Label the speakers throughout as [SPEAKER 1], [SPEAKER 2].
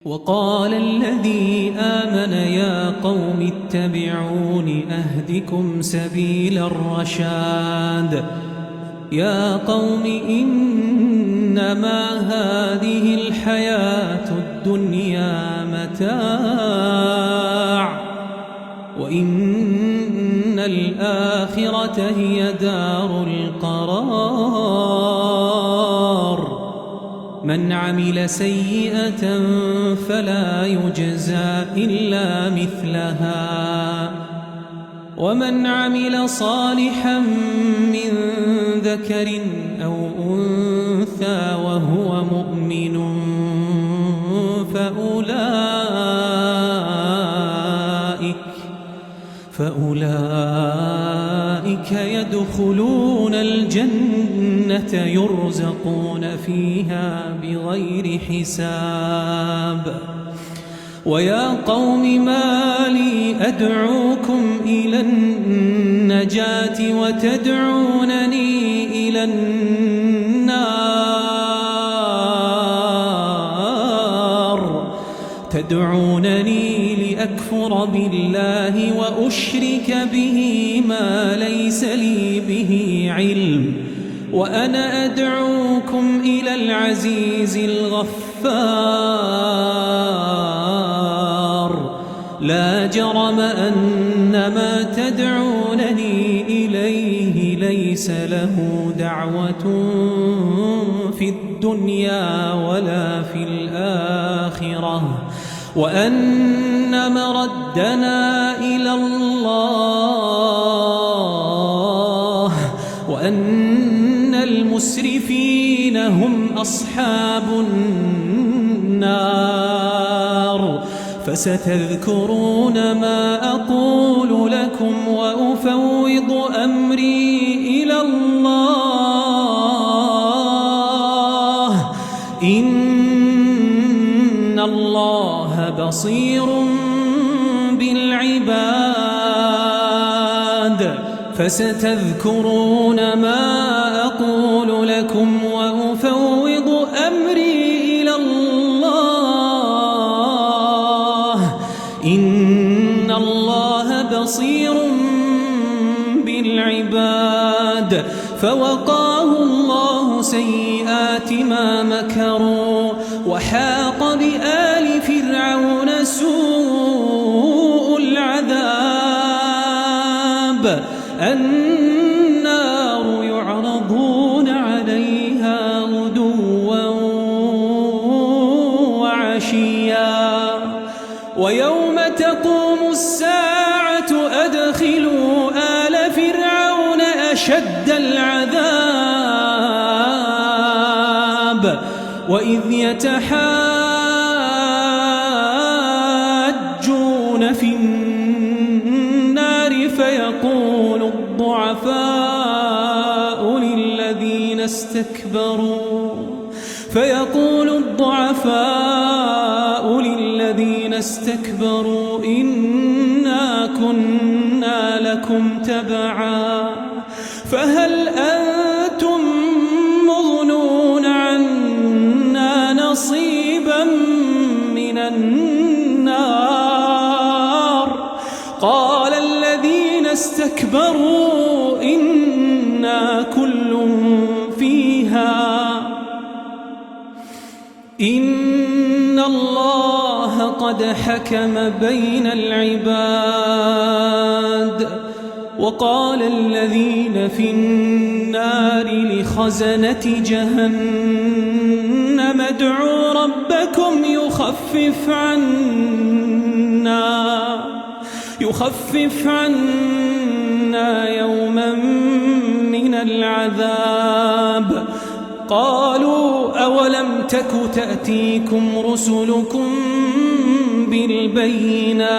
[SPEAKER 1] وقال الذي آمن يا قوم اتبعون أهدكم سبيل الرشاد يا قوم إنما هذه الحياة الدنيا متاع وإن الآخرة هي دار القرار من عمل سيئة فلا يجزى إلا مثلها ومن عمل صالحا من ذكر أو أنثى وهو مؤمن فأولئك يدخلون الجنة يرزقون فيها بغير حساب ويا قوم ما لي أدعوكم إلى النجاة وتدعونني إلى النار تدعونني لأكفر بالله وأشرك به ما ليس لي به علم وأنا أدعوكم إلى العزيز الغفار لا جرم أن ما تدعونني إليه ليس له دعوة في الدنيا ولا في الآخرة وأن مردنا إلى الله وأن المسرفين هم أصحاب النار فستذكرون ما أقول لكم وأفوض أمري إلى الله إن الله بصير بالعباد فستذكرون ما أقول لكم وأفوض أمري إلى الله إن الله بصير بالعباد فوقاه الله سيئات ما مكروا وحاق بآل فرعون سوء العذاب النار يعرضون عليها غدوا وعشيا ويوم تقوم الساعة أدخلوا آل فرعون أشد العذاب وإذ يتحاجون في النار فيقول الضعفاء للذين استكبروا إنا كنا لكم تبعا فهل أنتم مغنون عنا نصيبا من النار قال الذين استكبروا إنا كل فيها إن الله قد حكم بين العباد وقال الذين في النار لخزنة جهنم ادعوا ربكم يخفف عنا يوما من العذاب قالوا أولم تك تأتيكم رسلكم بالبينات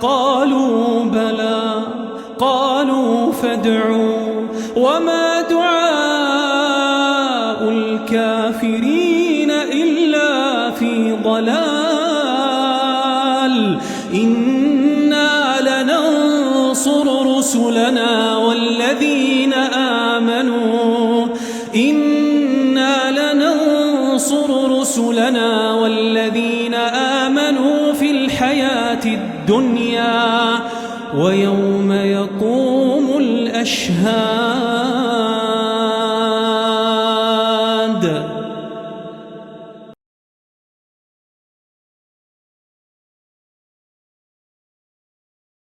[SPEAKER 1] قالوا بلى قالوا فادعوا وما دعاء الكافرين إلا في ضلال إنا لننصر رسلنا والذين آمنوا إنا لننصر رسلنا والذين الحياة الدنيا ويوم يقوم الأشهاد.